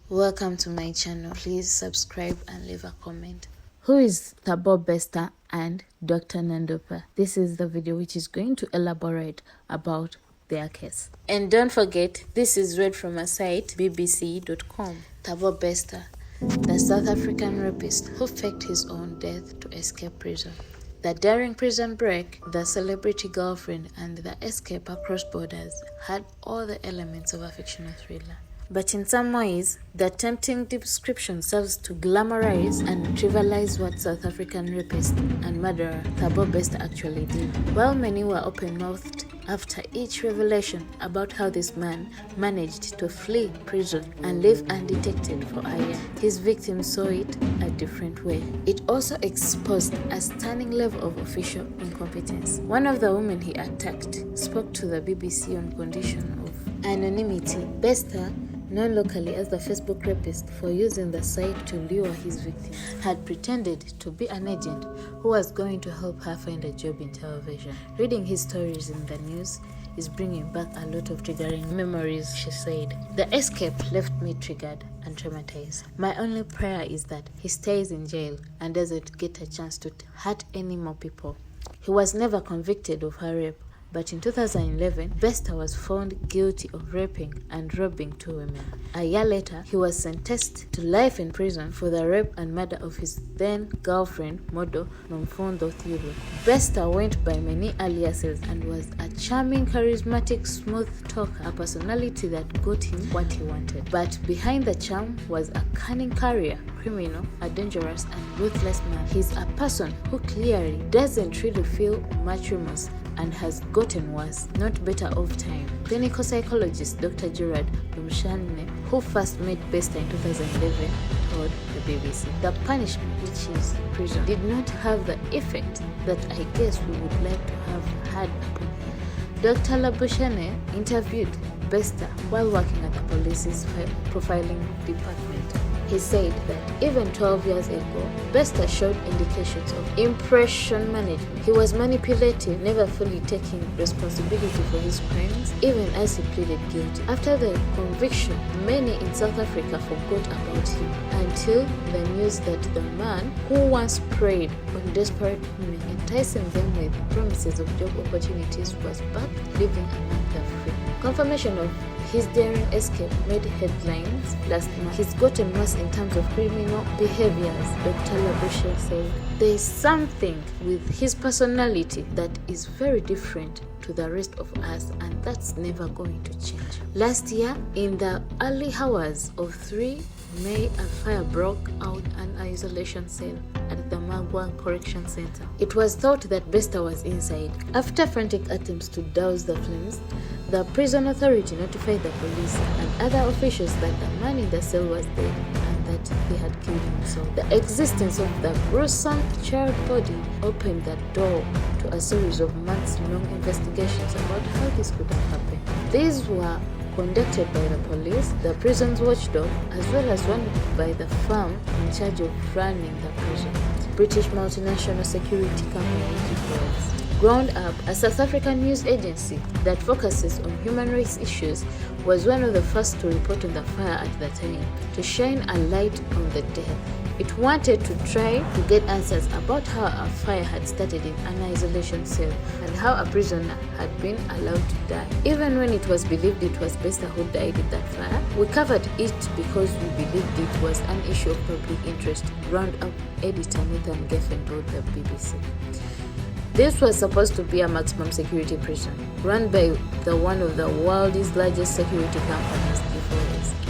Welcome to my channel. Please subscribe and leave a comment. Who is Thabo Bester and Dr. Nandipha? This is the video which is going to elaborate about their case. And don't forget, this is read from a site bbc.com. Thabo Bester, the South African rapist who faked his own death to escape prison. The daring prison break, the celebrity girlfriend, and the escape across borders had all the elements of a fictional thriller. But in some ways, the tempting description serves to glamorize and trivialise what South African rapist and murderer Thabo Bester actually did. While many were open-mouthed after each revelation about how this man managed to flee prison and live undetected for a year, his victims saw it a different way. It also exposed a stunning level of official incompetence. One of the women he attacked spoke to the BBC on condition of anonymity. Bester, known locally as the Facebook rapist for using the site to lure his victims, had pretended to be an agent who was going to help her find a job in television. Reading his stories in the news is bringing back a lot of triggering memories, she said. The escape left me triggered and traumatized. My only prayer is that he stays in jail and doesn't get a chance to hurt any more people. He was never convicted of her rape, but in 2011, Bester was found guilty of raping and robbing 2 women. A year later, he was sentenced to life in prison for the rape and murder of his then-girlfriend, model Nomfundo Thiro. Bester went by many aliases and was a charming, charismatic, smooth talker, a personality that got him what he wanted. But behind the charm was a cunning career, criminal, a dangerous and ruthless man. He's a person who clearly doesn't really feel much remorse and has gotten worse, not better over time. Clinical psychologist Dr. Gerard Lumshane, who first met Bester in 2011, told the BBC, "The punishment, which is prison, did not have the effect that I guess we would like to have had upon him." Dr. Lumshane interviewed Bester while working at the police's profiling department. He said that even 12 years ago, Bester showed indications of impression management. He was manipulative, never fully taking responsibility for his crimes, even as he pleaded guilty. After the conviction, many in South Africa forgot about him until the news that the man who once preyed on desperate women, enticing them with promises of job opportunities, was back living among the free. Confirmation of his daring escape made headlines last month. He's gotten worse in terms of criminal behaviors, Dr. Labushe said. There is something with his personality that is very different to the rest of us, and that's never going to change. Last year, in the early hours of 3 May, a fire broke out an isolation cell at the Magwa Correction Center. It was thought that Bester was inside. After frantic attempts to douse the flames, the prison authority notified the police and other officials that the man in the cell was dead and that he had killed himself. The existence of the gruesome child body opened the door to a series of months-long investigations about how this could have happened. These were conducted by the police, the prison's watchdog, as well as one by the firm in charge of running the prison, British multinational security company Trivialise. Ground Up, a South African news agency that focuses on human rights issues, was one of the first to report on the fire at the time, to shine a light on the death. It wanted to try to get answers about how a fire had started in an isolation cell and how a prisoner had been allowed to die. Even when it was believed it was Bester who died in that fire, we covered it because we believed it was an issue of public interest, Roundup editor Nathan Geffen told the BBC. This was supposed to be a maximum security prison, run by one of the world's largest security companies,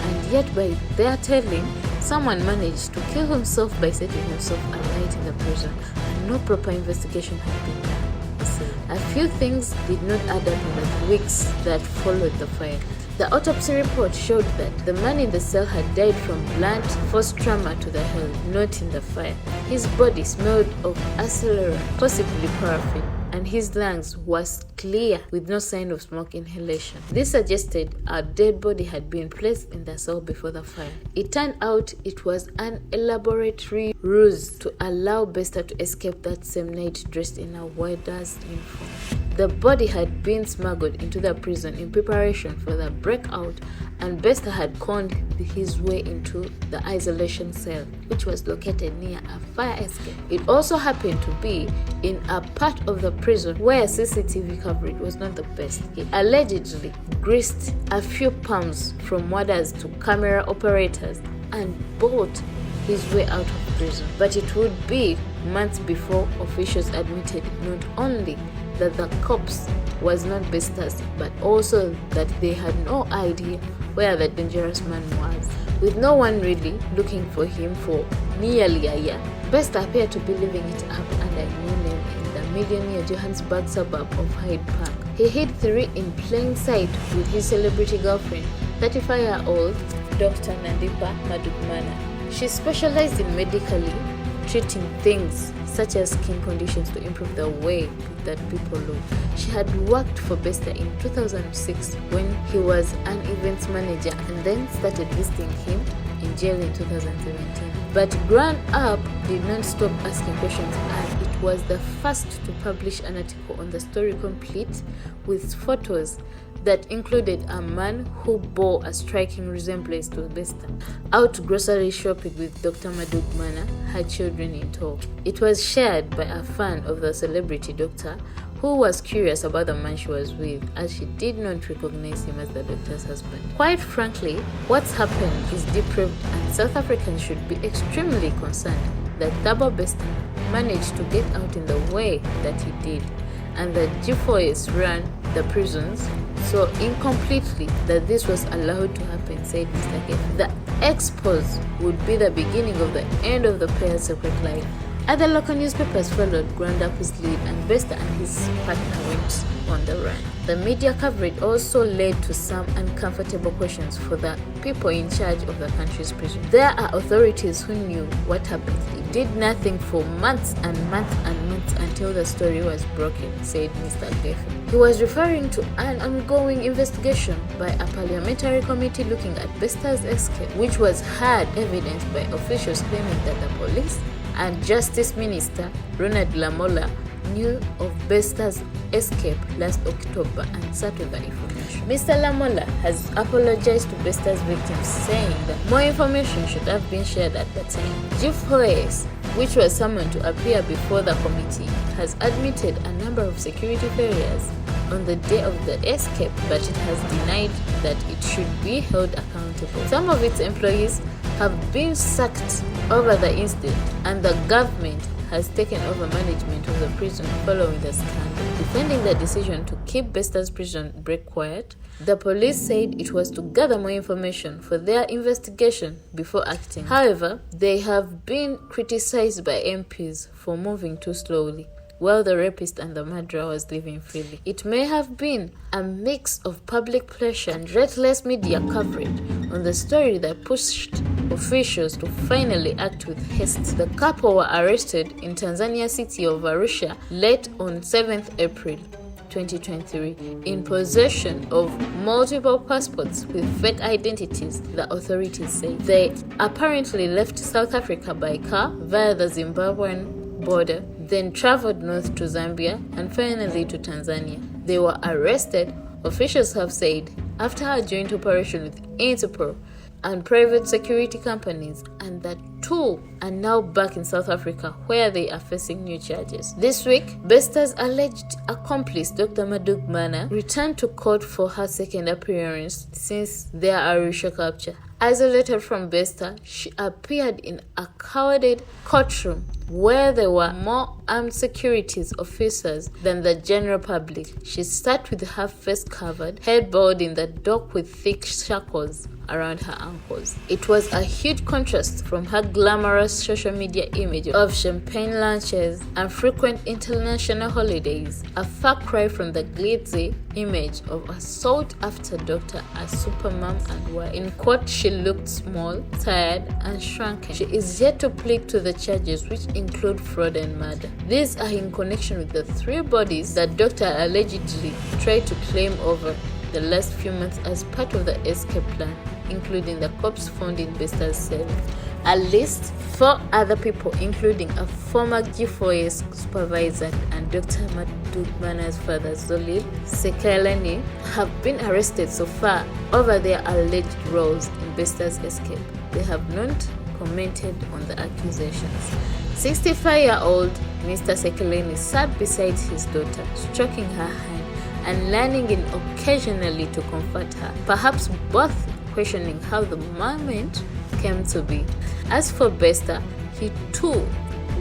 and yet by their telling, someone managed to kill himself by setting himself alight in the prison, and no proper investigation had been done. A few things did not add up in the weeks that followed the fire. The autopsy report showed that the man in the cell had died from blunt force trauma to the head, not in the fire. His body smelled of accelerant, possibly paraffin, and his lungs was clear with no sign of smoke inhalation. This suggested a dead body had been placed in the cell before the fire. It turned out it was an elaborate ruse to allow Bester to escape that same night dressed in a warder's uniform. The body had been smuggled into the prison in preparation for the breakout, and Bester had conned his way into the isolation cell, which was located near a fire escape. It also happened to be in a part of the prison where CCTV coverage was not the best. He allegedly greased a few palms from warders to camera operators and bought his way out of prison. But it would be months before officials admitted not only that the corpse was not Bester's, but also that they had no idea where the dangerous man was. With no one really looking for him for nearly a year, Bester appeared to be living it up under a new name in the millionaire Johannesburg suburb of Hyde Park. He hid 3 in plain sight with his celebrity girlfriend, 35-year-old Dr. Nandipha Magudumana. She specialized in medically treating things such as skin conditions to improve the way that people look. She had worked for Bester in 2006 when he was an events manager, and then started visiting him in jail in 2017. But Grown Up did not stop asking questions, and it was the first to publish an article on the story complete with photos that included a man who bore a striking resemblance to Bester, out grocery shopping with Dr. Magudumana, her children in tow. It was shared by a fan of the celebrity doctor who was curious about the man she was with, as she did not recognize him as the doctor's husband. Quite frankly, what's happened is depraved, and South Africans should be extremely concerned that Thabo Bester managed to get out in the way that he did, and that G4S ran the prisons so incompletely that this was allowed to happen, said Mr. Geffen. The expose would be the beginning of the end of the pair's separate life. Other local newspapers followed Ground Up's lead, and Bester and his partner went on the run. The media coverage also led to some uncomfortable questions for the people in charge of the country's prison. There are authorities who knew what happened. They did nothing for months and months and months until the story was broken, said Mr. Geffen. He was referring to an ongoing investigation by a parliamentary committee looking at Bester's escape, which was hard evidenced by officials claiming that the police and Justice Minister Ronald Lamola knew of Bester's escape last October and sat with the information. Mr. Lamola has apologized to Bester's victims, saying that more information should have been shared at the time. G4S, which was summoned to appear before the committee, has admitted a number of security failures on the day of the escape, but it has denied that it should be held accountable. Some of its employees have been sacked over the incident, and the government has taken over management of the prison following the scandal. Defending the decision to keep Bester's prison break quiet, the police said it was to gather more information for their investigation before acting. However, they have been criticized by MPs for moving too slowly while the rapist and the murderer was living freely. It may have been a mix of public pressure and reckless media coverage on the story that pushed officials to finally act with haste. The couple were arrested in Tanzania city of Arusha late on 7th April 2023 in possession of multiple passports with fake identities, the authorities say. They apparently left South Africa by car via the Zimbabwean border, then traveled north to Zambia and finally to Tanzania. They were arrested, officials have said, after a joint operation with Interpol and private security companies, and that 2 are now back in South Africa where they are facing new charges. This week, Bester's alleged accomplice Dr. Magudumana returned to court for her second appearance since their Arusha capture. Isolated from Bester, she appeared in a crowded courtroom where there were more armed security officers than the general public. She sat with her face covered, head bowed in the dock with thick shackles around her ankles. It was a huge contrast from her glamorous social media image of champagne lunches and frequent international holidays, a far cry from the glitzy image of a sought-after doctor, a supermom and wife. In court, she looked small, tired, and shrunken. She is yet to plead to the charges, which include fraud and murder. These are in connection with the 3 bodies that doctor allegedly tried to claim over the last few months as part of the escape plan. including the corpse found in Bester's cell. At least 4 other people, including a former G4S supervisor and Dr. Magudumana's father, Zolil Sekeleni, have been arrested so far over their alleged roles in Bester's escape. They have not commented on the accusations. 65-year-old Mr. Sekeleni sat beside his daughter, stroking her hand and leaning in occasionally to comfort her, perhaps both questioning how the moment came to be. As for Bester, he too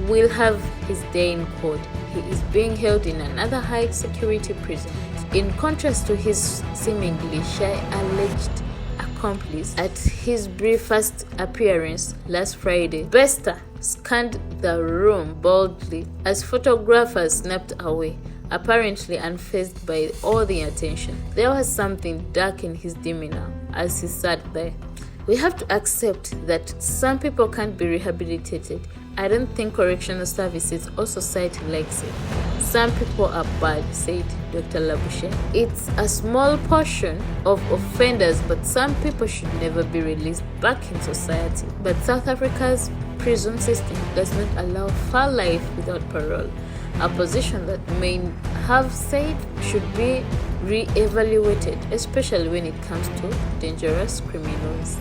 will have his day in court. He is being held in another high security prison. In contrast to his seemingly shy alleged accomplice at his briefest appearance last Friday, Bester scanned the room boldly as photographers snapped away, apparently unfazed by all the attention. There was something dark in his demeanor as he sat there. We have to accept that some people can't be rehabilitated. I don't think correctional services or society likes it. Some people are bad, said Dr. Labushe. It's a small portion of offenders, but some people should never be released back in society. But South Africa's prison system does not allow for life without parole, a position that many have said should be re-evaluated, especially when it comes to dangerous criminals.